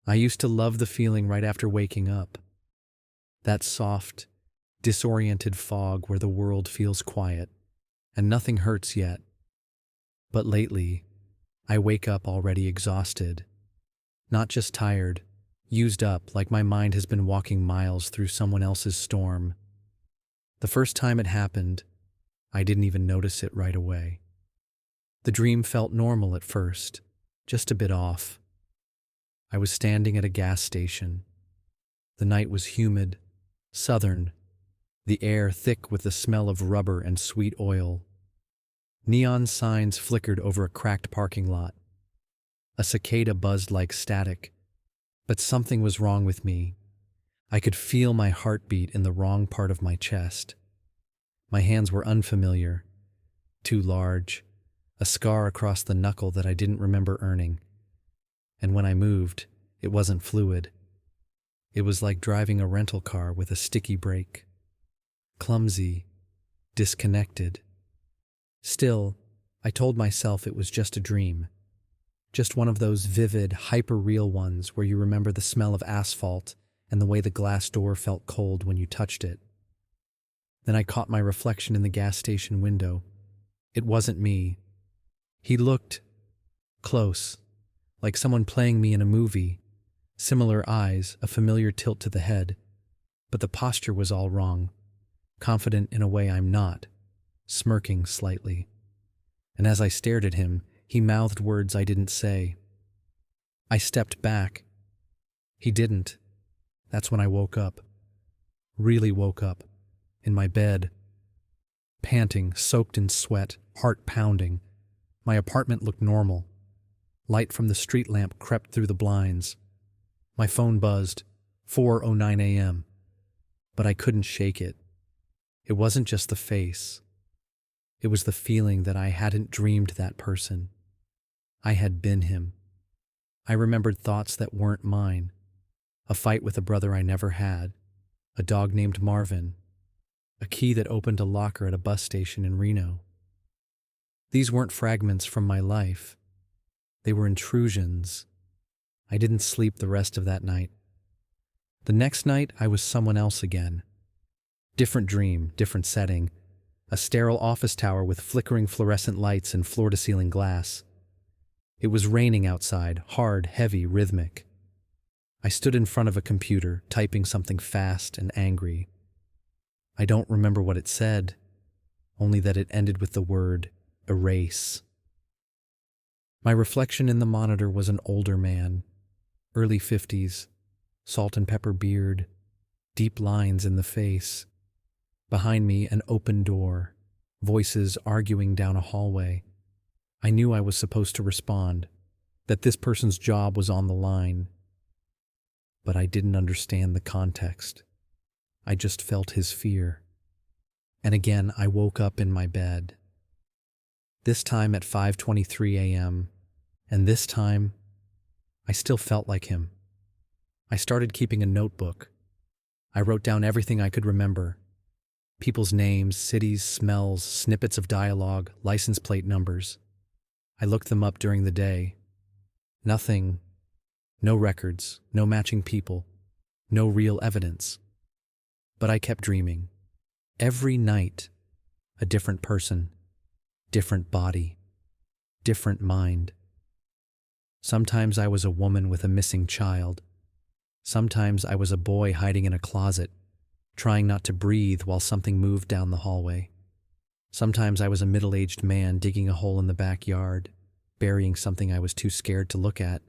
I used to love the feeling right after waking up. That soft, disoriented fog where the world feels quiet and nothing hurts yet. But lately, I wake up already exhausted. Not just tired, used up like my mind has been walking miles through someone else's storm. The first time it happened, I didn't even notice it right away. The dream felt normal at first, just a bit off. I was standing at a gas station. The night was humid, southern, the air thick with the smell of rubber and sweet oil. Neon signs flickered over a cracked parking lot. A cicada buzzed like static, but something was wrong with me. I could feel my heartbeat in the wrong part of my chest. My hands were unfamiliar, too large, a scar across the knuckle that I didn't remember earning. And when I moved, it wasn't fluid. It was like driving a rental car with a sticky brake. Clumsy, disconnected. Still, I told myself it was just a dream. Just one of those vivid, hyper-real ones where you remember the smell of asphalt and the way the glass door felt cold when you touched it. Then I caught my reflection in the gas station window. It wasn't me. He looked close, like someone playing me in a movie. Similar eyes, a familiar tilt to the head. But the posture was all wrong. Confident in a way I'm not, smirking slightly. And as I stared at him, he mouthed words I didn't say. I stepped back. He didn't. That's when I woke up. Really woke up. In my bed. Panting, soaked in sweat, heart pounding. My apartment looked normal. Light from the street lamp crept through the blinds. My phone buzzed. 4:09 a.m. But I couldn't shake it. It wasn't just the face. It was the feeling that I hadn't dreamed that person. I had been him. I remembered thoughts that weren't mine. A fight with a brother I never had. A dog named Marvin. A key that opened a locker at a bus station in Reno. These weren't fragments from my life. They were intrusions. I didn't sleep the rest of that night. The next night, I was someone else again. Different dream, different setting. A sterile office tower with flickering fluorescent lights and floor-to-ceiling glass. It was raining outside, hard, heavy, rhythmic. I stood in front of a computer, typing something fast and angry. I don't remember what it said, only that it ended with the word erase. My reflection in the monitor was an older man, early 50s, salt and pepper beard, deep lines in the face. Behind me, an open door, voices arguing down a hallway. I knew I was supposed to respond, that this person's job was on the line. But I didn't understand the context. I just felt his fear. And again, I woke up in my bed. This time at 5:23 a.m., and this time, I still felt like him. I started keeping a notebook. I wrote down everything I could remember. People's names, cities, smells, snippets of dialogue, license plate numbers. I looked them up during the day. Nothing. No records, no matching people, no real evidence. But I kept dreaming. Every night, a different person, different body, different mind. Sometimes I was a woman with a missing child. Sometimes I was a boy hiding in a closet, trying not to breathe while something moved down the hallway. Sometimes I was a middle-aged man digging a hole in the backyard, burying something I was too scared to look at.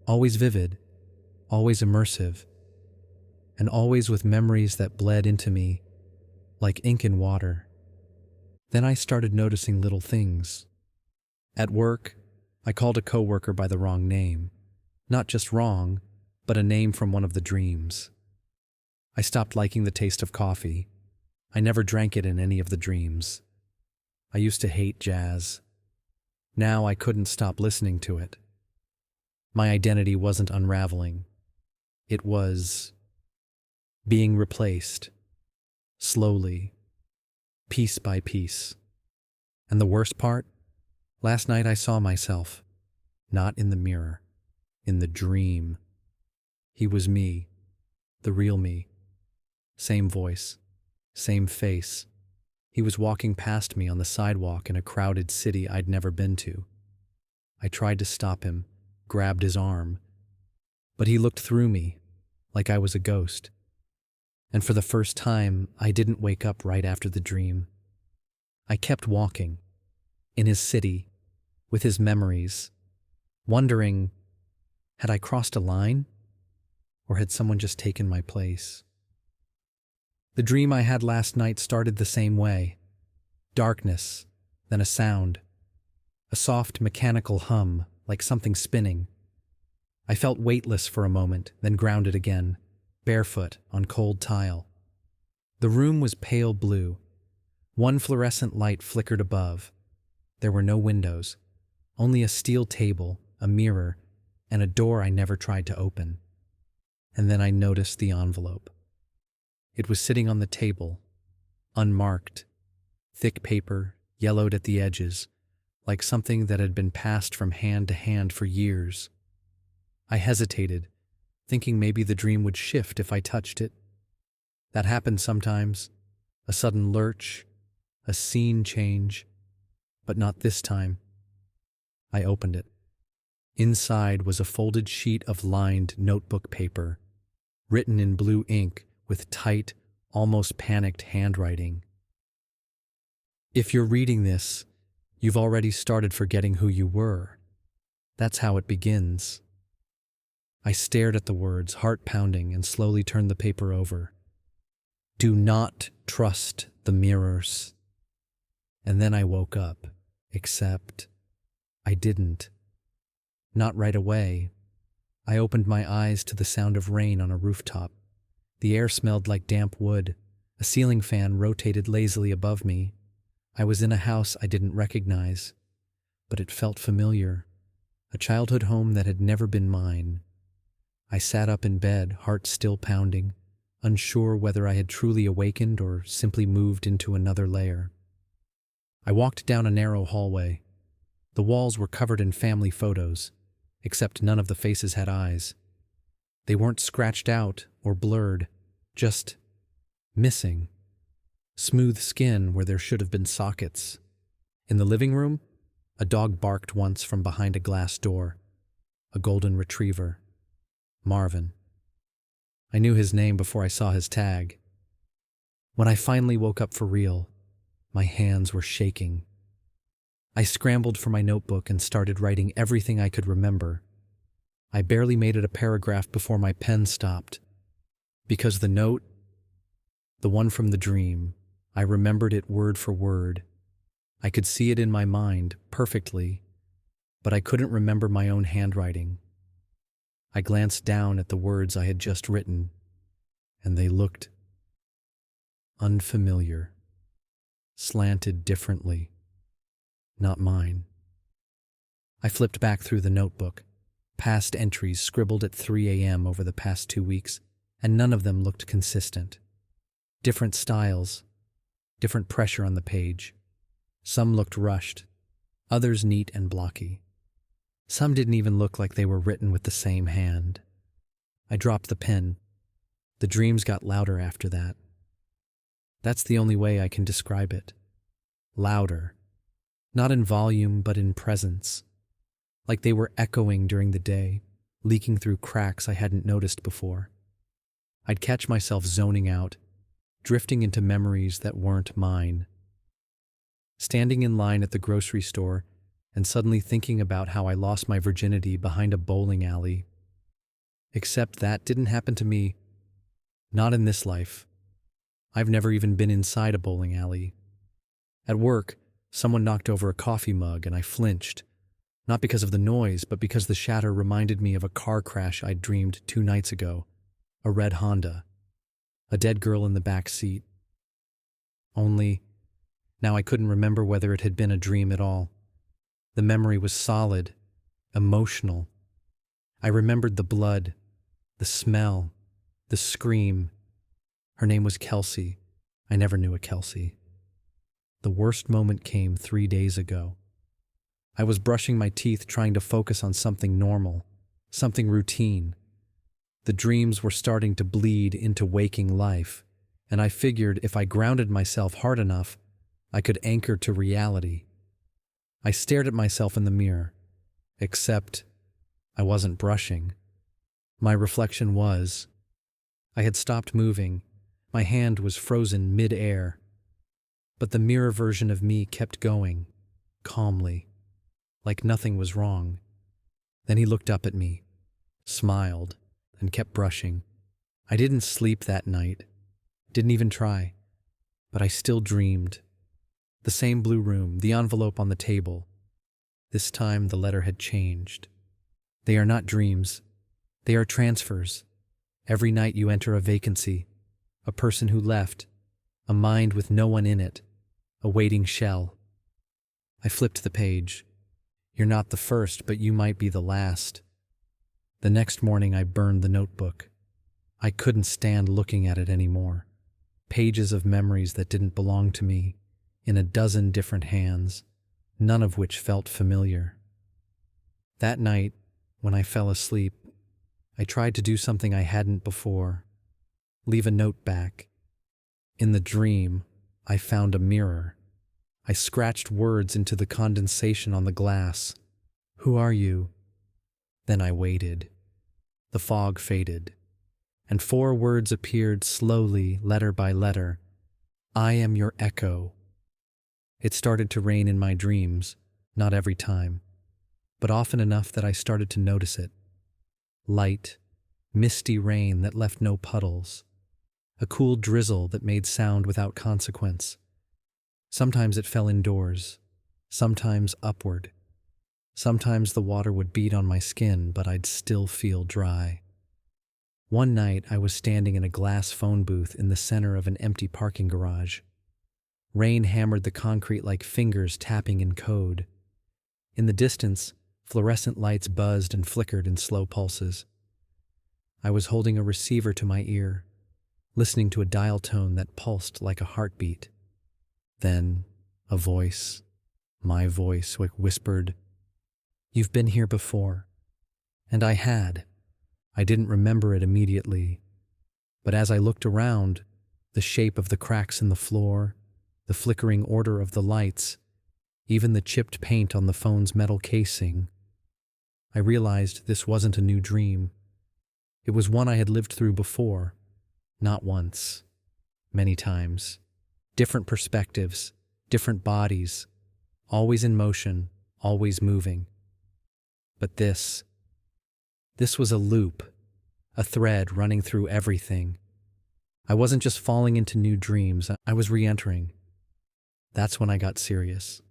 Always vivid, always immersive, and always with memories that bled into me like ink in water. Then I started noticing little things. At work, I called a coworker by the wrong name. Not just wrong, but a name from one of the dreams. I stopped liking the taste of coffee. I never drank it in any of the dreams. I used to hate jazz. Now I couldn't stop listening to it. My identity wasn't unraveling. It was being replaced, slowly, piece by piece. And the worst part? Last night I saw myself, not in the mirror, in the dream. He was me, the real me. Same voice, same face. He was walking past me on the sidewalk in a crowded city I'd never been to. I tried to stop him, grabbed his arm, but he looked through me, like I was a ghost. And for the first time, I didn't wake up right after the dream. I kept walking, in his city, with his memories, wondering, had I crossed a line? Or had someone just taken my place? The dream I had last night started the same way. Darkness, then a sound. A soft mechanical hum, like something spinning. I felt weightless for a moment, then grounded again, barefoot on cold tile. The room was pale blue. One fluorescent light flickered above. There were no windows, only a steel table, a mirror, and a door I never tried to open. And then I noticed the envelope. It was sitting on the table, unmarked, thick paper, yellowed at the edges, like something that had been passed from hand to hand for years. I hesitated, thinking maybe the dream would shift if I touched it. That happened sometimes, a sudden lurch, a scene change, but not this time. I opened it. Inside was a folded sheet of lined notebook paper, written in blue ink with tight, almost panicked handwriting. If you're reading this, you've already started forgetting who you were. That's how it begins. I stared at the words, heart pounding, and slowly turned the paper over. Do not trust the mirrors. And then I woke up, except I didn't. Not right away. I opened my eyes to the sound of rain on a rooftop. The air smelled like damp wood. A ceiling fan rotated lazily above me. I was in a house I didn't recognize, but it felt familiar. A childhood home that had never been mine. I sat up in bed, heart still pounding, unsure whether I had truly awakened or simply moved into another layer. I walked down a narrow hallway. The walls were covered in family photos, except none of the faces had eyes. They weren't scratched out or blurred, just missing. Smooth skin where there should have been sockets. In the living room, a dog barked once from behind a glass door. A golden retriever. Marvin. I knew his name before I saw his tag. When I finally woke up for real, my hands were shaking. I scrambled for my notebook and started writing everything I could remember. I barely made it a paragraph before my pen stopped. Because the note, the one from the dream, I remembered it word for word. I could see it in my mind perfectly, but I couldn't remember my own handwriting. I glanced down at the words I had just written, and they looked unfamiliar, slanted differently. Not mine. I flipped back through the notebook, past entries scribbled at 3 a.m. over the past 2 weeks, and none of them looked consistent. Different styles, different pressure on the page. Some looked rushed, others neat and blocky. Some didn't even look like they were written with the same hand. I dropped the pen. The dreams got louder after that. That's the only way I can describe it. Louder. Not in volume, but in presence. Like they were echoing during the day, leaking through cracks I hadn't noticed before. I'd catch myself zoning out, drifting into memories that weren't mine. Standing in line at the grocery store and suddenly thinking about how I lost my virginity behind a bowling alley. Except that didn't happen to me. Not in this life. I've never even been inside a bowling alley. At work, someone knocked over a coffee mug and I flinched. Not because of the noise, but because the shatter reminded me of a car crash I'd dreamed 2 nights ago. A red Honda. A dead girl in the back seat. Only, now I couldn't remember whether it had been a dream at all. The memory was solid, emotional. I remembered the blood, the smell, the scream. Her name was Kelsey. I never knew a Kelsey. The worst moment came 3 days ago. I was brushing my teeth trying to focus on something normal, something routine. The dreams were starting to bleed into waking life, and I figured if I grounded myself hard enough, I could anchor to reality. I stared at myself in the mirror, except I wasn't brushing. My reflection was, I had stopped moving. My hand was frozen mid-air. But the mirror version of me kept going, calmly, like nothing was wrong. Then he looked up at me, smiled, and kept brushing. I didn't sleep that night, didn't even try, but I still dreamed. The same blue room, the envelope on the table. This time the letter had changed. They are not dreams. They are transfers. Every night you enter a vacancy, a person who left, a mind with no one in it, a waiting shell. I flipped the page. You're not the first, but you might be the last. The next morning I burned the notebook. I couldn't stand looking at it anymore. Pages of memories that didn't belong to me, in a dozen different hands, none of which felt familiar. That night, when I fell asleep, I tried to do something I hadn't before. Leave a note back. In the dream, I found a mirror. I scratched words into the condensation on the glass. Who are you? Then I waited. The fog faded, and 4 words appeared slowly, letter by letter. I am your echo. It started to rain in my dreams, not every time, but often enough that I started to notice it. Light, misty rain that left no puddles. A cool drizzle that made sound without consequence. Sometimes it fell indoors, sometimes upward. Sometimes the water would beat on my skin, but I'd still feel dry. One night I was standing in a glass phone booth in the center of an empty parking garage. Rain hammered the concrete like fingers tapping in code. In the distance, fluorescent lights buzzed and flickered in slow pulses. I was holding a receiver to my ear, listening to a dial tone that pulsed like a heartbeat. Then, a voice, my voice, whispered, "You've been here before." And I had. I didn't remember it immediately. But as I looked around, the shape of the cracks in the floor, the flickering order of the lights, even the chipped paint on the phone's metal casing, I realized this wasn't a new dream. It was one I had lived through before. Not once. Many times. Different perspectives, different bodies, always in motion, always moving. But this was a loop, a thread running through everything. I wasn't just falling into new dreams, I was re-entering. That's when I got serious.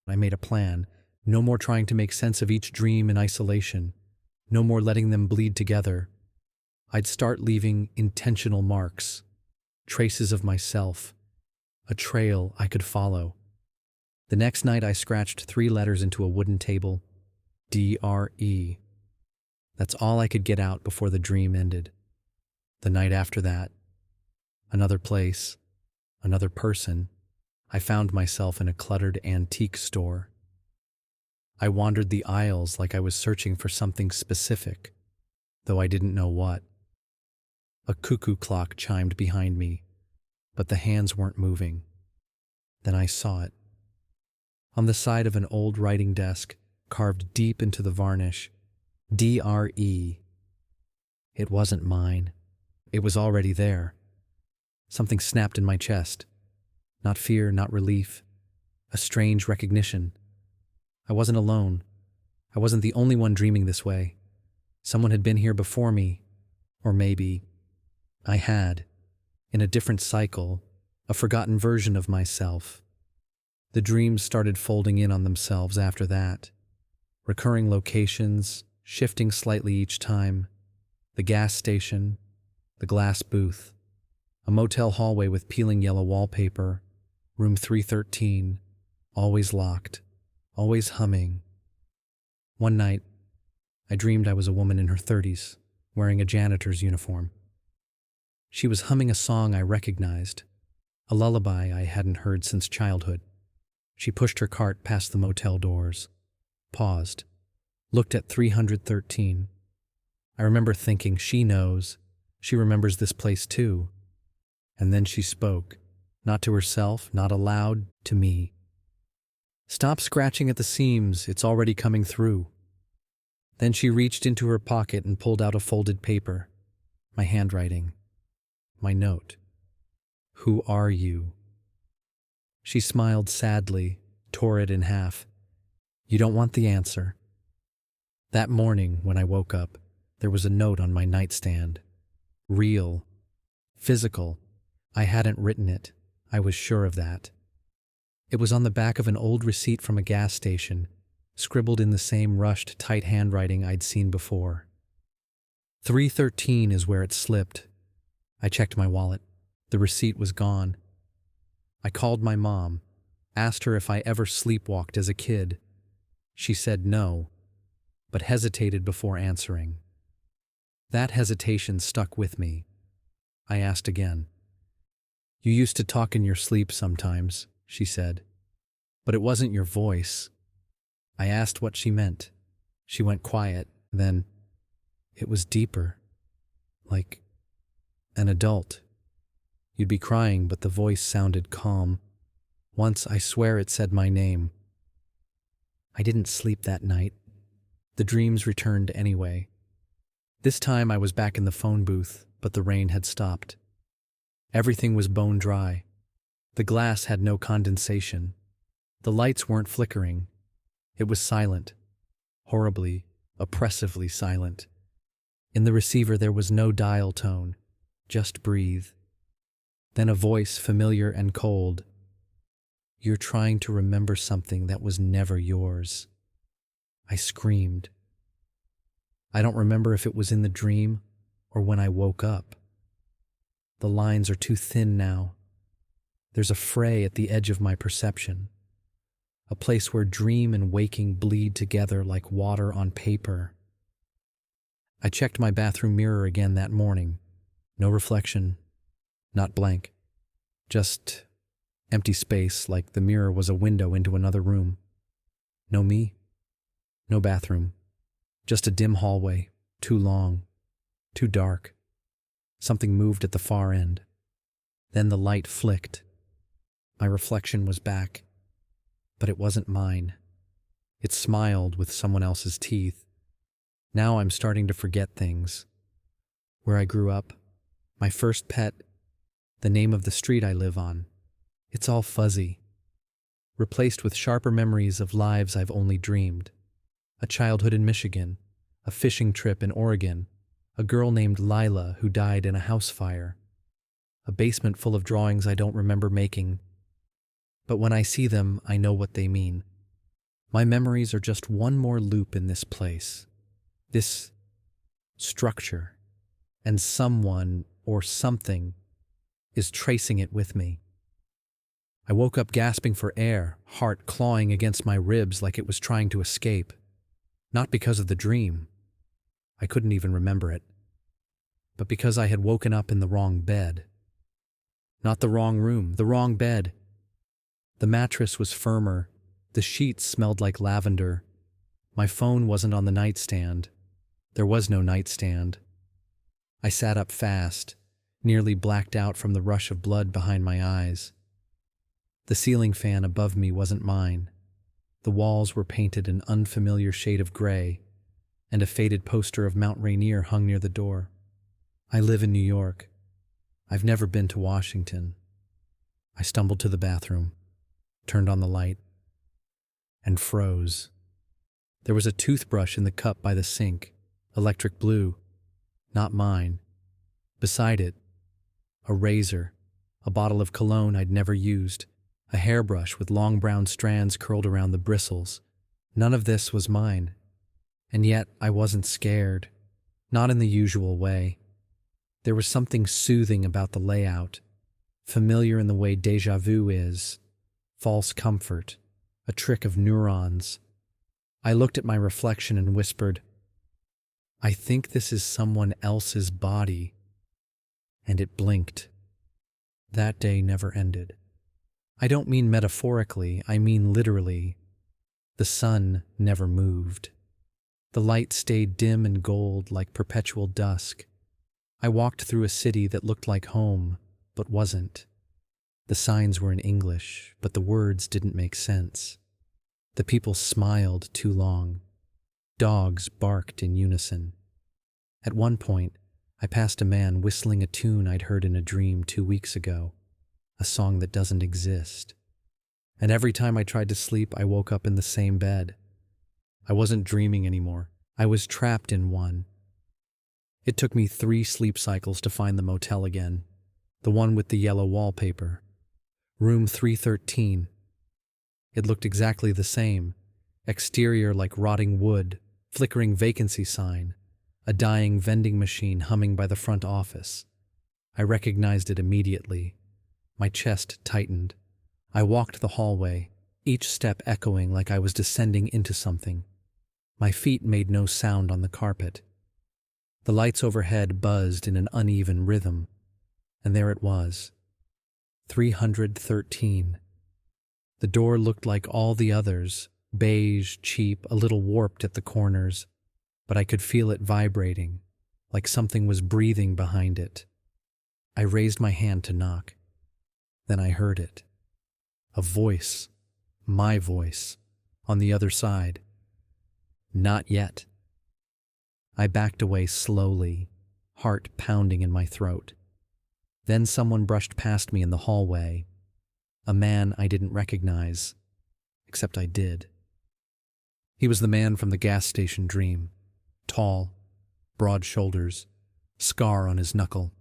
I made a plan. No more trying to make sense of each dream in isolation. No more letting them bleed together. I'd start leaving intentional marks, traces of myself, a trail I could follow. The next night I scratched 3 letters into a wooden table. D-R-E. That's all I could get out before the dream ended. The night after that, another place, another person, I found myself in a cluttered antique store. I wandered the aisles like I was searching for something specific, though I didn't know what. A cuckoo clock chimed behind me, but the hands weren't moving. Then I saw it. On the side of an old writing desk, carved deep into the varnish, D-R-E. It wasn't mine. It was already there. Something snapped in my chest. Not fear, not relief. A strange recognition. I wasn't alone. I wasn't the only one dreaming this way. Someone had been here before me. Or maybe I had, in a different cycle, a forgotten version of myself. The dreams started folding in on themselves after that. Recurring locations, shifting slightly each time. The gas station, the glass booth, a motel hallway with peeling yellow wallpaper, room 313, always locked, always humming. One night, I dreamed I was a woman in her 30s, wearing a janitor's uniform. She was humming a song I recognized, a lullaby I hadn't heard since childhood. She pushed her cart past the motel doors, paused, looked at 313. I remember thinking, she knows. She remembers this place too. And then she spoke, not to herself, not aloud, to me. Stop scratching at the seams, it's already coming through. Then she reached into her pocket and pulled out a folded paper. My handwriting. My note. Who are you? She smiled sadly, tore it in half. You don't want the answer. That morning, when I woke up, there was a note on my nightstand. Real. Physical. I hadn't written it. I was sure of that. It was on the back of an old receipt from a gas station, scribbled in the same rushed, tight handwriting I'd seen before. 313 is where it slipped. I checked my wallet. The receipt was gone. I called my mom, asked her if I ever sleepwalked as a kid. She said no, but hesitated before answering. That hesitation stuck with me. I asked again. You used to talk in your sleep sometimes, she said, but it wasn't your voice. I asked what she meant. She went quiet, then it was deeper, like an adult. You'd be crying, but the voice sounded calm. Once, I swear it said my name. I didn't sleep that night. The dreams returned anyway. This time I was back in the phone booth, but the rain had stopped. Everything was bone dry. The glass had no condensation. The lights weren't flickering. It was silent. Horribly, oppressively silent. In the receiver there was no dial tone. Just breathe. Then a voice, familiar and cold. You're trying to remember something that was never yours. I screamed. I don't remember if it was in the dream or when I woke up. The lines are too thin now. There's a fray at the edge of my perception. A place where dream and waking bleed together like water on paper. I checked my bathroom mirror again that morning. No reflection. Not blank. Just empty space, like the mirror was a window into another room. No me. No bathroom. Just a dim hallway. Too long. Too dark. Something moved at the far end. Then the light flicked. My reflection was back. But it wasn't mine. It smiled with someone else's teeth. Now I'm starting to forget things. Where I grew up, my first pet, the name of the street I live on. It's all fuzzy. Replaced with sharper memories of lives I've only dreamed. A childhood in Michigan, a fishing trip in Oregon, a girl named Lila who died in a house fire, a basement full of drawings I don't remember making. But when I see them, I know what they mean. My memories are just one more loop in this place, this structure, and someone or something is tracing it with me. I woke up gasping for air, heart clawing against my ribs like it was trying to escape. Not because of the dream. I couldn't even remember it. But because I had woken up in the wrong bed. Not the wrong room, the wrong bed. The mattress was firmer. The sheets smelled like lavender. My phone wasn't on the nightstand. There was no nightstand. I sat up fast, nearly blacked out from the rush of blood behind my eyes. The ceiling fan above me wasn't mine. The walls were painted an unfamiliar shade of gray, and a faded poster of Mount Rainier hung near the door. I live in New York. I've never been to Washington. I stumbled to the bathroom, turned on the light, and froze. There was a toothbrush in the cup by the sink, electric blue, not mine. Beside it, a razor, a bottle of cologne I'd never used, a hairbrush with long brown strands curled around the bristles. None of this was mine. And yet I wasn't scared, not in the usual way. There was something soothing about the layout, familiar in the way déjà vu is, false comfort, a trick of neurons. I looked at my reflection and whispered, I think this is someone else's body. And it blinked. That day never ended. I don't mean metaphorically, I mean literally. The sun never moved. The light stayed dim and gold like perpetual dusk. I walked through a city that looked like home, but wasn't. The signs were in English, but the words didn't make sense. The people smiled too long. Dogs barked in unison. At one point, I passed a man whistling a tune I'd heard in a dream 2 weeks ago, a song that doesn't exist. And every time I tried to sleep, I woke up in the same bed. I wasn't dreaming anymore. I was trapped in one. It took me 3 sleep cycles to find the motel again, the one with the yellow wallpaper. Room 313. It looked exactly the same. Exterior like rotting wood, flickering vacancy sign, a dying vending machine humming by the front office. I recognized it immediately. My chest tightened. I walked the hallway, each step echoing like I was descending into something. My feet made no sound on the carpet. The lights overhead buzzed in an uneven rhythm, and there it was. 313. The door looked like all the others, beige, cheap, a little warped at the corners, but I could feel it vibrating, like something was breathing behind it. I raised my hand to knock. Then I heard it. A voice, my voice, on the other side. Not yet. I backed away slowly, heart pounding in my throat. Then someone brushed past me in the hallway. A man I didn't recognize, except I did. He was the man from the gas station dream. Tall, broad shoulders, scar on his knuckle.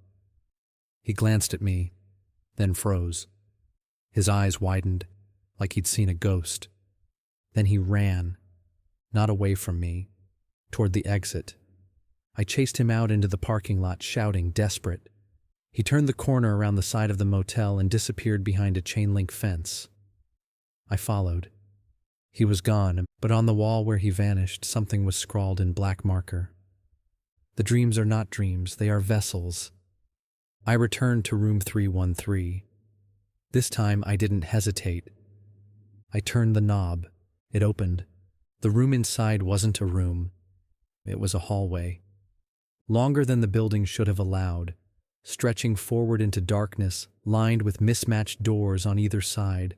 He glanced at me, then froze. His eyes widened, like he'd seen a ghost. Then he ran, not away from me, toward the exit. I chased him out into the parking lot, shouting, desperate. He turned the corner around the side of the motel and disappeared behind a chain-link fence. I followed. He was gone, but on the wall where he vanished, something was scrawled in black marker. The dreams are not dreams, they are vessels. I returned to room 313. This time I didn't hesitate. I turned the knob. It opened. The room inside wasn't a room. It was a hallway. Longer than the building should have allowed, stretching forward into darkness, lined with mismatched doors on either side.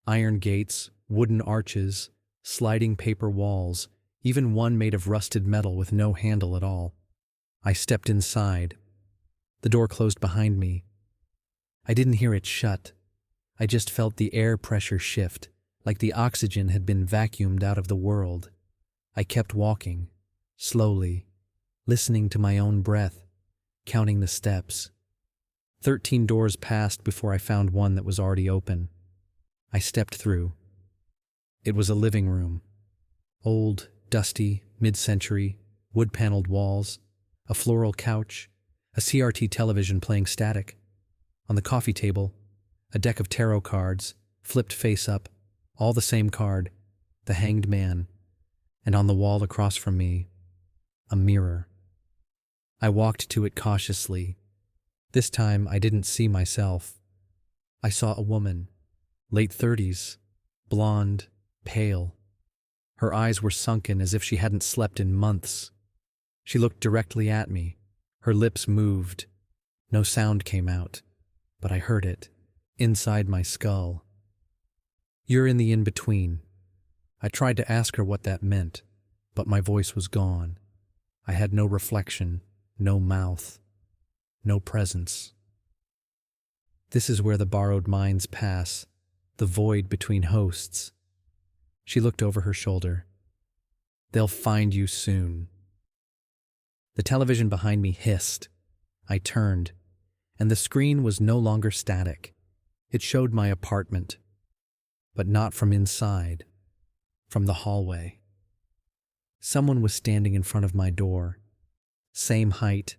Iron gates, wooden arches, sliding paper walls, even one made of rusted metal with no handle at all. I stepped inside. The door closed behind me. I didn't hear it shut. I just felt the air pressure shift, like the oxygen had been vacuumed out of the world. I kept walking, slowly, listening to my own breath, counting the steps. 13 doors passed before I found one that was already open. I stepped through. It was a living room. Old, dusty, mid-century, wood-paneled walls, a floral couch, a CRT television playing static. On the coffee table, a deck of tarot cards, flipped face up, all the same card, the Hanged Man, and on the wall across from me, a mirror. I walked to it cautiously. This time I didn't see myself. I saw a woman, late 30s, blonde, pale. Her eyes were sunken as if she hadn't slept in months. She looked directly at me. Her lips moved. No sound came out, but I heard it, inside my skull. "You're in the in-between." I tried to ask her what that meant, but my voice was gone. I had no reflection, no mouth, no presence. This is where the borrowed minds pass, the void between hosts. She looked over her shoulder. "They'll find you soon." The television behind me hissed. I turned, and the screen was no longer static. It showed my apartment, but not from inside, from the hallway. Someone was standing in front of my door. Same height,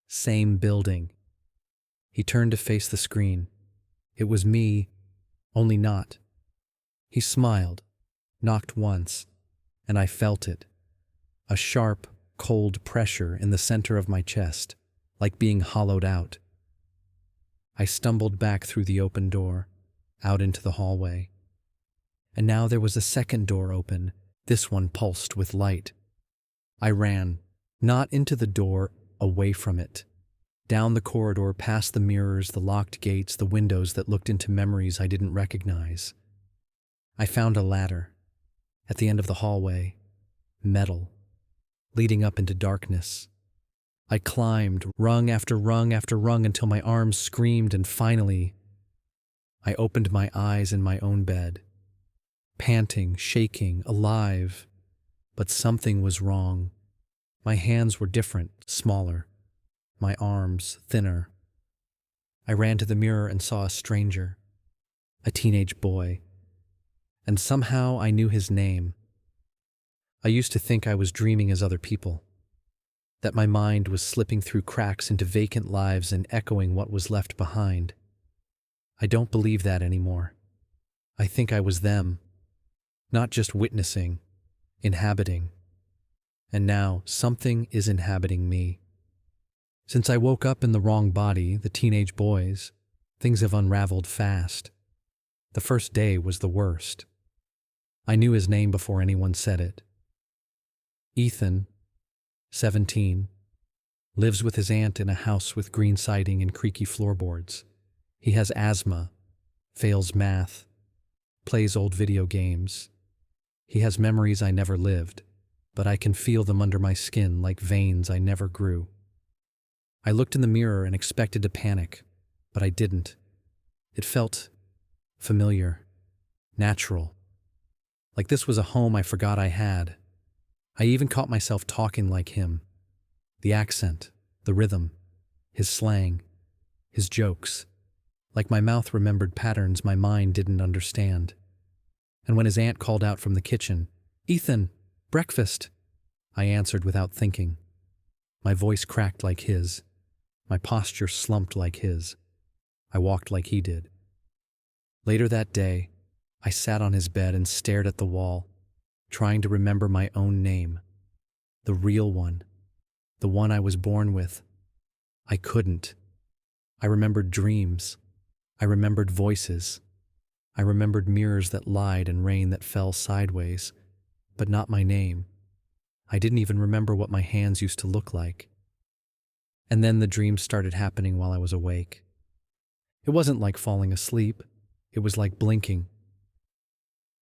same building. He turned to face the screen. It was me, only not. He smiled, knocked once, and I felt it. A sharp, cold pressure in the center of my chest, like being hollowed out. I stumbled back through the open door, out into the hallway. And now there was a second door open. This one pulsed with light. I ran, not into the door, away from it. Down the corridor, past the mirrors, the locked gates, the windows that looked into memories I didn't recognize. I found a ladder. At the end of the hallway, metal, leading up into darkness. I climbed, rung after rung after rung, until my arms screamed, and finally, I opened my eyes in my own bed. Panting, shaking, alive. But something was wrong. My hands were different, smaller. My arms thinner. I ran to the mirror and saw a stranger, a teenage boy. And somehow I knew his name. I used to think I was dreaming as other people, that my mind was slipping through cracks into vacant lives and echoing what was left behind. I don't believe that anymore. I think I was them, not just witnessing, inhabiting. And now something is inhabiting me. Since I woke up in the wrong body, the teenage boys, things have unraveled fast. The first day was the worst. I knew his name before anyone said it. Ethan, 17, lives with his aunt in a house with green siding and creaky floorboards. He has asthma, fails math, plays old video games. He has memories I never lived, but I can feel them under my skin like veins I never grew. I looked in the mirror and expected to panic, but I didn't. It felt familiar, natural, like this was a home I forgot I had. I even caught myself talking like him. The accent, the rhythm, his slang, his jokes. Like my mouth remembered patterns my mind didn't understand. And when his aunt called out from the kitchen, "Ethan, breakfast," I answered without thinking. My voice cracked like his. My posture slumped like his. I walked like he did. Later that day, I sat on his bed and stared at the wall, trying to remember my own name. The real one. The one I was born with. I couldn't. I remembered dreams. I remembered voices. I remembered mirrors that lied and rain that fell sideways, but not my name. I didn't even remember what my hands used to look like. And then the dreams started happening while I was awake. It wasn't like falling asleep. It was like blinking.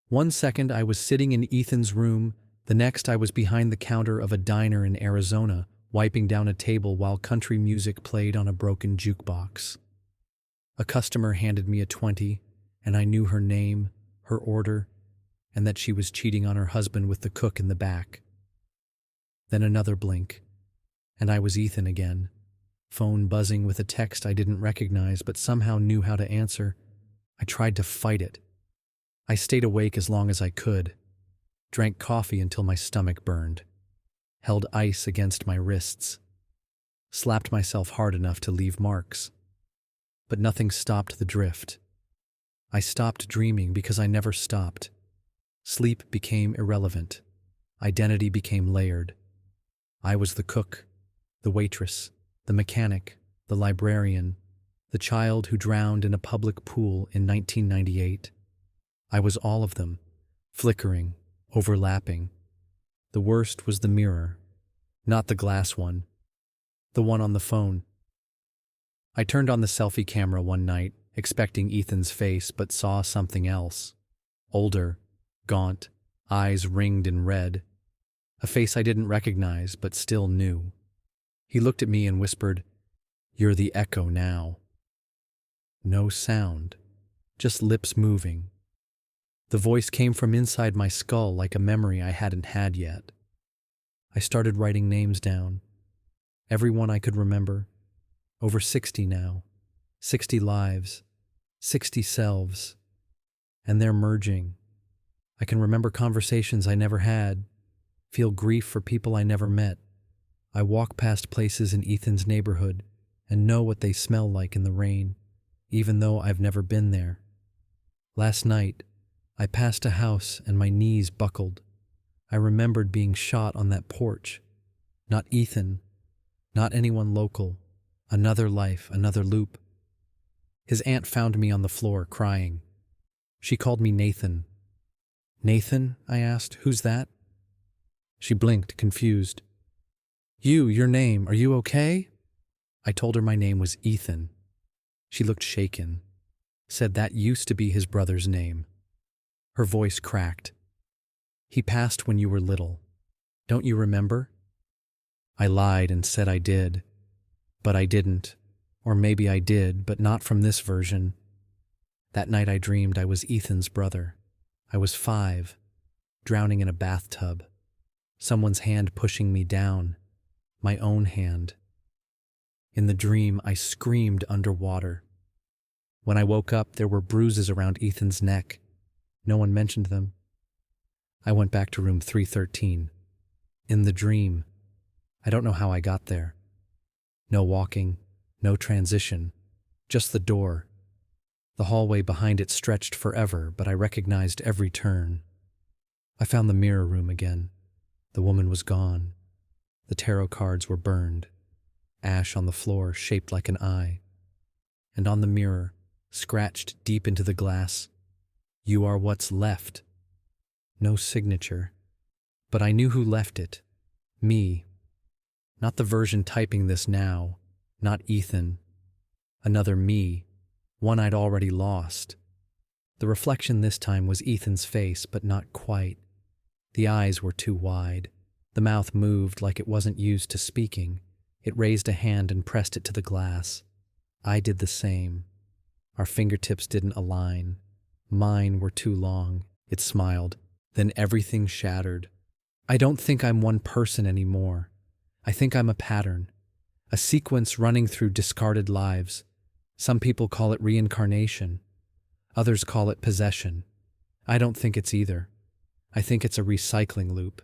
One second I was sitting in Ethan's room, the next I was behind the counter of a diner in Arizona, wiping down a table while country music played on a broken jukebox. A customer handed me a 20, and I knew her name, her order, and that she was cheating on her husband with the cook in the back. Then another blink, and I was Ethan again, phone buzzing with a text I didn't recognize but somehow knew how to answer. I tried to fight it. I stayed awake as long as I could, drank coffee until my stomach burned, held ice against my wrists, slapped myself hard enough to leave marks. But nothing stopped the drift. I stopped dreaming because I never stopped. Sleep became irrelevant. Identity became layered. I was the cook, the waitress, the mechanic, the librarian, the child who drowned in a public pool in 1998. I was all of them, flickering, overlapping. The worst was the mirror, not the glass one, the one on the phone. I turned on the selfie camera one night, expecting Ethan's face, but saw something else. Older, gaunt, eyes ringed in red. A face I didn't recognize, but still knew. He looked at me and whispered, "You're the echo now." No sound, just lips moving. The voice came from inside my skull like a memory I hadn't had yet. I started writing names down. Everyone I could remember. Over 60 now. 60 lives. 60 selves. And they're merging. I can remember conversations I never had. Feel grief for people I never met. I walk past places in Ethan's neighborhood and know what they smell like in the rain, even though I've never been there. Last night, I passed a house and my knees buckled. I remembered being shot on that porch. Not Ethan, not anyone local. Another life, another loop. His aunt found me on the floor, crying. She called me Nathan. "Nathan?" I asked. "Who's that?" She blinked, confused. Your name, are you okay?" I told her my name was Ethan. She looked shaken, said that used to be his brother's name. Her voice cracked. "He passed when you were little. Don't you remember?" I lied and said I did, but I didn't. Or maybe I did, but not from this version. That night I dreamed I was Ethan's brother. I was 5, drowning in a bathtub. Someone's hand pushing me down. My own hand. In the dream, I screamed underwater. When I woke up, there were bruises around Ethan's neck. No one mentioned them. I went back to room 313. In the dream, I don't know how I got there. No walking, no transition, just the door. The hallway behind it stretched forever, but I recognized every turn. I found the mirror room again. The woman was gone. The tarot cards were burned. Ash on the floor shaped like an eye. And on the mirror, scratched deep into the glass, "You are what's left." No signature. But I knew who left it. Me. Not the version typing this now. Not Ethan. Another me. One I'd already lost. The reflection this time was Ethan's face, but not quite. The eyes were too wide. The mouth moved like it wasn't used to speaking. It raised a hand and pressed it to the glass. I did the same. Our fingertips didn't align. Mine were too long. It smiled. Then everything shattered. I don't think I'm one person anymore. I think I'm a pattern. A sequence running through discarded lives. Some people call it reincarnation. Others call it possession. I don't think it's either. I think it's a recycling loop.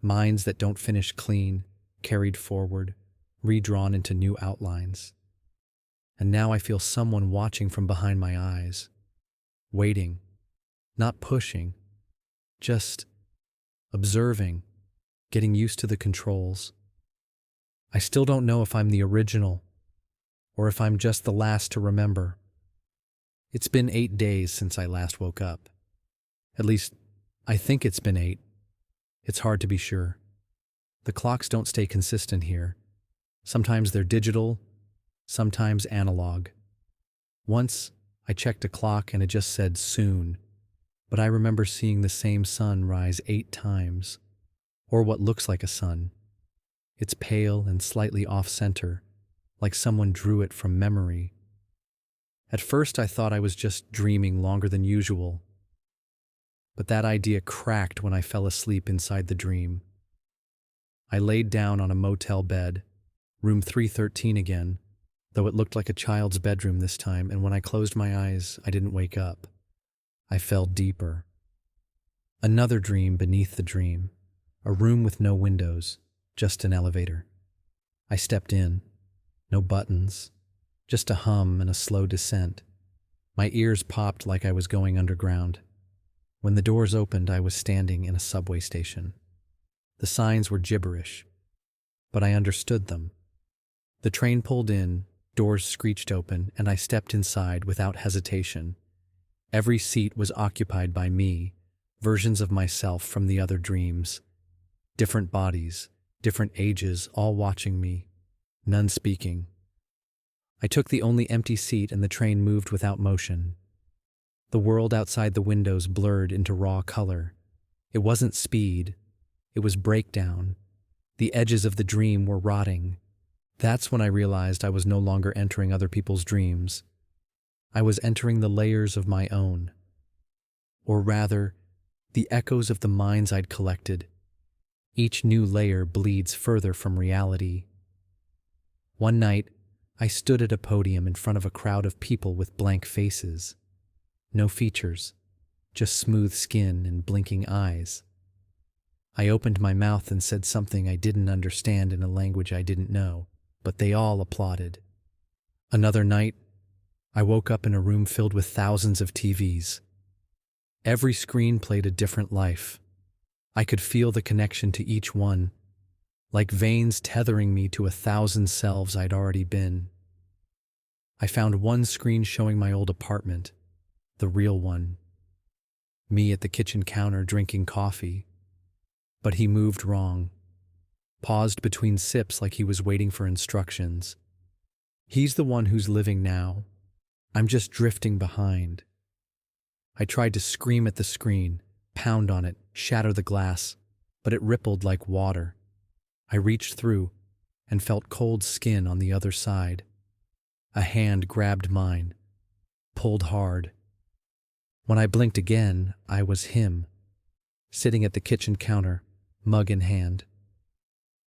Minds that don't finish clean, carried forward, redrawn into new outlines. And now I feel someone watching from behind my eyes. Waiting. Not pushing. Just observing. Getting used to the controls. I still don't know if I'm the original, or if I'm just the last to remember. It's been 8 days since I last woke up. At least, I think it's been 8. It's hard to be sure. The clocks don't stay consistent here. Sometimes they're digital, sometimes analog. Once, I checked a clock and it just said soon, but I remember seeing the same sun rise 8 times, or what looks like a sun. It's pale and slightly off-center, like someone drew it from memory. At first I thought I was just dreaming longer than usual, but that idea cracked when I fell asleep inside the dream. I laid down on a motel bed, room 313 again, though it looked like a child's bedroom this time, and when I closed my eyes, I didn't wake up. I fell deeper. Another dream beneath the dream, a room with no windows, just an elevator. I stepped in. No buttons, just a hum and a slow descent. My ears popped like I was going underground. When the doors opened, I was standing in a subway station. The signs were gibberish, but I understood them. The train pulled in, doors screeched open, and I stepped inside without hesitation. Every seat was occupied by me, versions of myself from the other dreams. Different bodies, different ages, all watching me. None speaking. I took the only empty seat and the train moved without motion. The world outside the windows blurred into raw color. It wasn't speed. It was breakdown. The edges of the dream were rotting. That's when I realized I was no longer entering other people's dreams. I was entering the layers of my own. Or rather, the echoes of the minds I'd collected. Each new layer bleeds further from reality. One night, I stood at a podium in front of a crowd of people with blank faces. No features, just smooth skin and blinking eyes. I opened my mouth and said something I didn't understand in a language I didn't know, but they all applauded. Another night, I woke up in a room filled with thousands of TVs. Every screen played a different life. I could feel the connection to each one, like veins tethering me to 1,000 selves I'd already been. I found one screen showing my old apartment, the real one. Me at the kitchen counter drinking coffee. But he moved wrong. paused between sips like he was waiting for instructions. He's the one who's living now. I'm just drifting behind. I tried to scream at the screen, pound on it, shatter the glass, but it rippled like water. I reached through and felt cold skin on the other side. A hand grabbed mine, pulled hard. When I blinked again, I was him, sitting at the kitchen counter, mug in hand.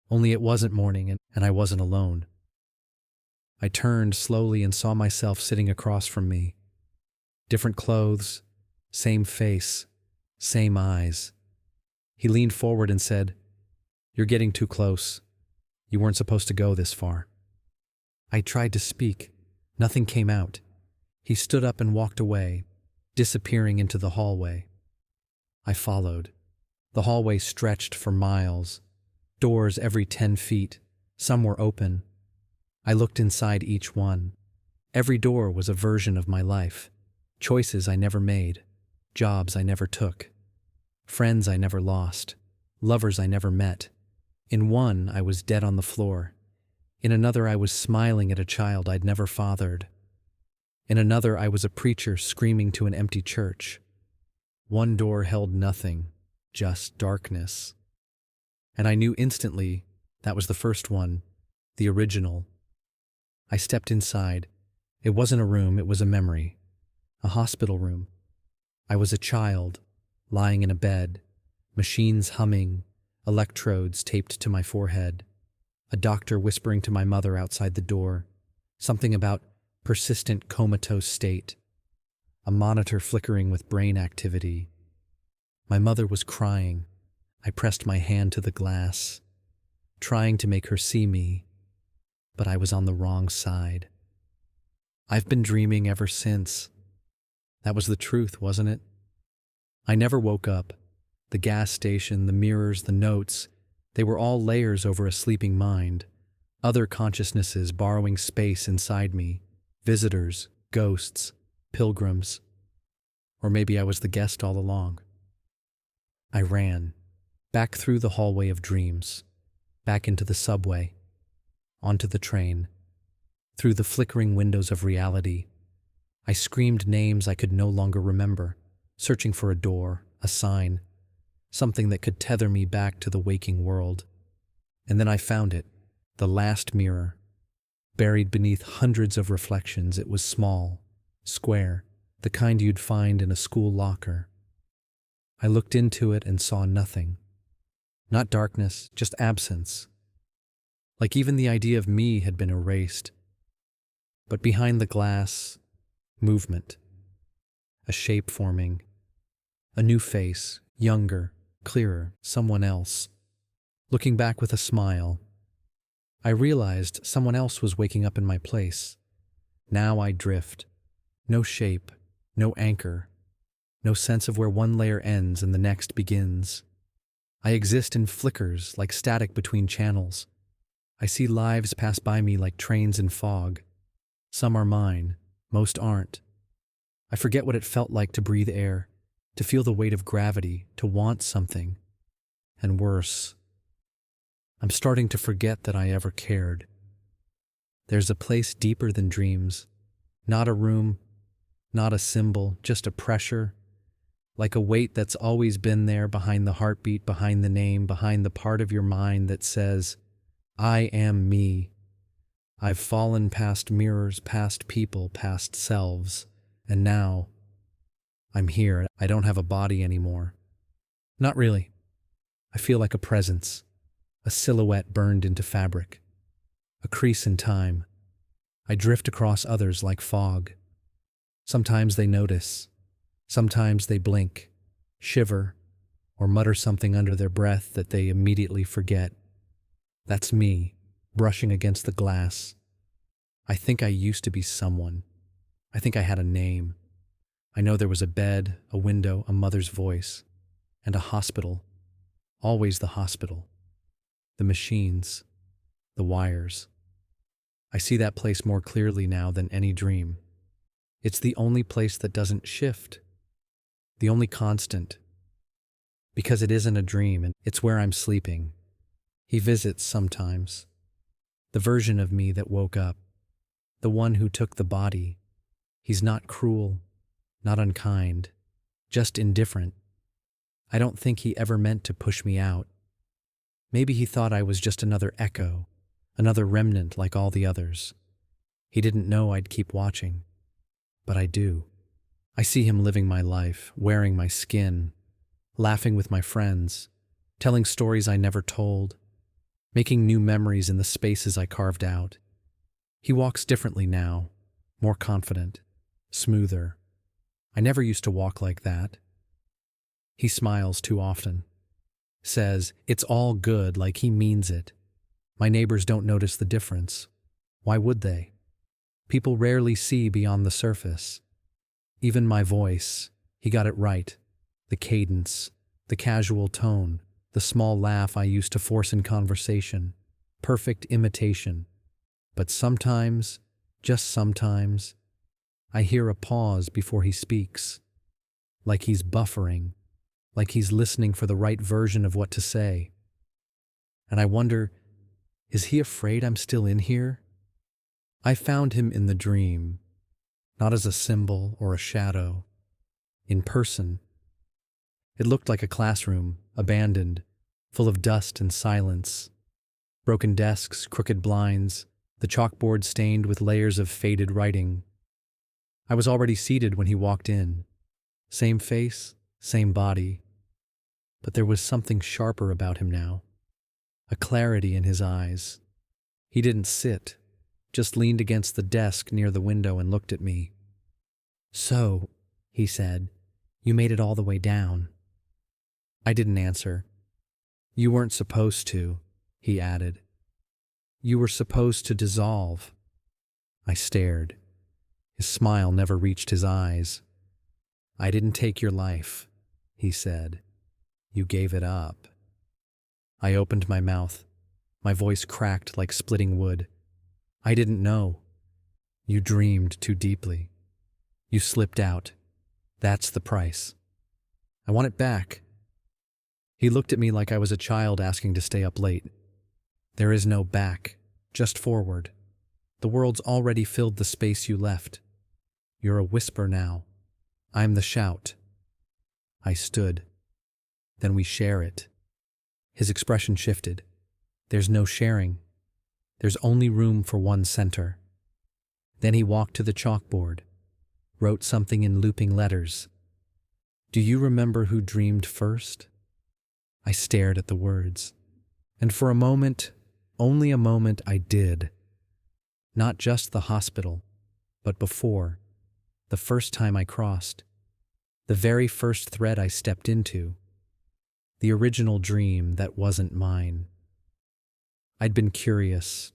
Only it wasn't morning and I wasn't alone. I turned slowly and saw myself sitting across from me. Different clothes, same face, same eyes. He leaned forward and said, "You're getting too close. You weren't supposed to go this far." I tried to speak. Nothing came out. He stood up and walked away, disappearing into the hallway. I followed. The hallway stretched for miles. Doors every 10 feet. Some were open. I looked inside each one. Every door was a version of my life. Choices I never made. Jobs I never took. Friends I never lost. Lovers I never met. In one, I was dead on the floor. In another, I was smiling at a child I'd never fathered. In another, I was a preacher screaming to an empty church. One door held nothing, just darkness. And I knew instantly that was the first one, the original. I stepped inside. It wasn't a room, it was a memory. A hospital room. I was a child, lying in a bed, machines humming, electrodes taped to my forehead, a doctor whispering to my mother outside the door, something about persistent comatose state, a monitor flickering with brain activity. My mother was crying. I pressed my hand to the glass, trying to make her see me, but I was on the wrong side. I've been dreaming ever since. That was the truth, wasn't it? I never woke up. The gas station, the mirrors, the notes, they were all layers over a sleeping mind, other consciousnesses borrowing space inside me, visitors, ghosts, pilgrims. Or maybe I was the guest all along. I ran, back through the hallway of dreams, back into the subway, onto the train, through the flickering windows of reality. I screamed names I could no longer remember, searching for a door, a sign, something that could tether me back to the waking world. And then I found it, the last mirror. Buried beneath hundreds of reflections, it was small, square, the kind you'd find in a school locker. I looked into it and saw nothing. Not darkness, just absence. Like even the idea of me had been erased. But behind the glass, movement. A shape forming. A new face, younger, clearer, someone else. Looking back with a smile, I realized someone else was waking up in my place. Now I drift. No shape, no anchor, no sense of where one layer ends and the next begins. I exist in flickers like static between channels. I see lives pass by me like trains in fog. Some are mine, most aren't. I forget what it felt like to breathe air, to feel the weight of gravity, to want something. And worse, I'm starting to forget that I ever cared. There's a place deeper than dreams, not a room, not a symbol, just a pressure, like a weight that's always been there behind the heartbeat, behind the name, behind the part of your mind that says, I am me. I've fallen past mirrors, past people, past selves, and now I'm here. I don't have a body anymore. Not really. I feel like a presence, a silhouette burned into fabric, a crease in time. I drift across others like fog. Sometimes they notice. Sometimes they blink, shiver, or mutter something under their breath that they immediately forget. That's me, brushing against the glass. I think I used to be someone. I think I had a name. I know there was a bed, a window, a mother's voice, and a hospital. Always the hospital. The machines, the wires. I see that place more clearly now than any dream. It's the only place that doesn't shift. The only constant. Because it isn't a dream, and it's where I'm sleeping. He visits sometimes. The version of me that woke up. The one who took the body. He's not cruel, not unkind, just indifferent. I don't think he ever meant to push me out. Maybe he thought I was just another echo, another remnant like all the others. He didn't know I'd keep watching. But I do. I see him living my life, wearing my skin, laughing with my friends, telling stories I never told, making new memories in the spaces I carved out. He walks differently now, more confident, smoother. I never used to walk like that. He smiles too often, says, "It's all good," like he means it. My neighbors don't notice the difference. Why would they? People rarely see beyond the surface. Even my voice, he got it right. The cadence, the casual tone, the small laugh I used to force in conversation. Perfect imitation. But sometimes, just sometimes, I hear a pause before he speaks. Like he's buffering, like he's listening for the right version of what to say. And I wonder, is he afraid I'm still in here? I found him in the dream, not as a symbol or a shadow, in person. It looked like a classroom, abandoned, full of dust and silence. Broken desks, crooked blinds, the chalkboard stained with layers of faded writing. I was already seated when he walked in. Same face, same body. But there was something sharper about him now. A clarity in his eyes. He didn't sit, just leaned against the desk near the window and looked at me. "So," he said, "you made it all the way down." I didn't answer. "You weren't supposed to," he added. "You were supposed to dissolve." I stared. His smile never reached his eyes. "I didn't take your life," he said. "You gave it up." I opened my mouth. My voice cracked like splitting wood. "I didn't know. You dreamed too deeply. You slipped out. That's the price. I want it back." He looked at me like I was a child asking to stay up late. "There is no back, just forward. The world's already filled the space you left. You're a whisper now. I'm the shout." I stood. "Then we share it." His expression shifted. "There's no sharing. There's only room for one center." Then he walked to the chalkboard, wrote something in looping letters. "Do you remember who dreamed first?" I stared at the words. And for a moment, only a moment, I did. Not just the hospital, but before, the first time I crossed, the very first thread I stepped into, the original dream that wasn't mine. I'd been curious,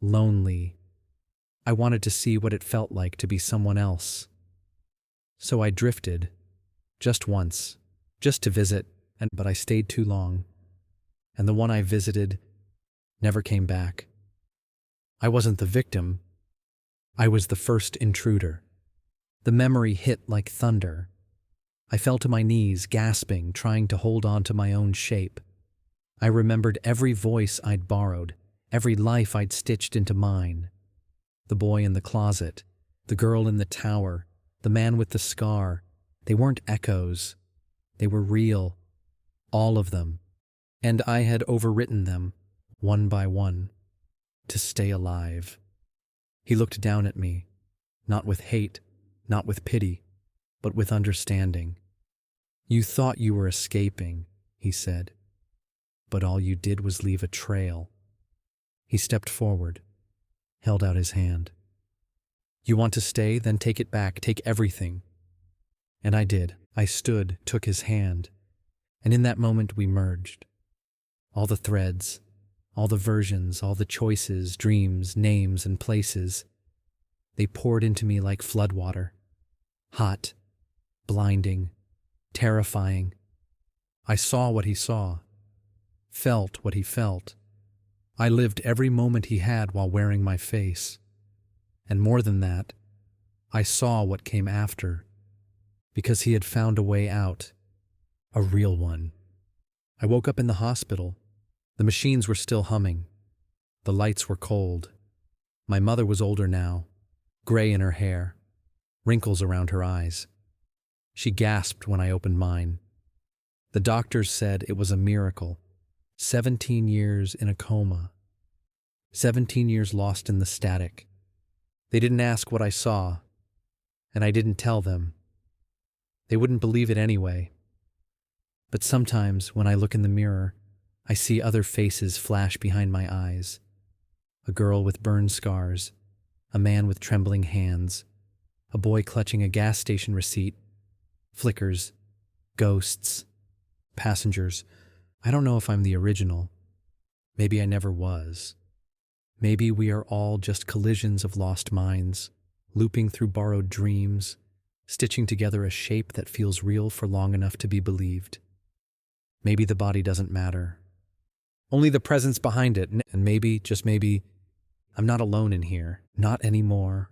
lonely. I wanted to see what it felt like to be someone else. So I drifted, just once, just to visit, but I stayed too long. And the one I visited never came back. I wasn't the victim. I was the first intruder. The memory hit like thunder. I fell to my knees, gasping, trying to hold on to my own shape. I remembered every voice I'd borrowed, every life I'd stitched into mine. The boy in the closet, the girl in the tower, the man with the scar. They weren't echoes. They were real. All of them. And I had overwritten them, one by one, to stay alive. He looked down at me, not with hate, not with pity, but with understanding. "You thought you were escaping," he said, "but all you did was leave a trail." He stepped forward, held out his hand. "You want to stay? Then take it back, take everything." And I did. I stood, took his hand, and in that moment we merged. All the threads, all the versions, all the choices, dreams, names, and places, they poured into me like floodwater. Hot, blinding, terrifying. I saw what he saw, felt what he felt. I lived every moment he had while wearing my face. And more than that, I saw what came after, because he had found a way out, a real one. I woke up in the hospital, The machines were still humming. The lights were cold. My mother was older now, gray in her hair, wrinkles around her eyes. She gasped when I opened mine. The doctors said it was a miracle. 17 years in a coma. 17 years lost in the static. They didn't ask what I saw, and I didn't tell them. They wouldn't believe it anyway. But sometimes, when I look in the mirror, I see other faces flash behind my eyes. A girl with burn scars, a man with trembling hands, a boy clutching a gas station receipt, flickers, ghosts, passengers. I don't know if I'm the original. Maybe I never was. Maybe we are all just collisions of lost minds, looping through borrowed dreams, stitching together a shape that feels real for long enough to be believed. Maybe the body doesn't matter. Only the presence behind it, and maybe, just maybe, I'm not alone in here. Not anymore.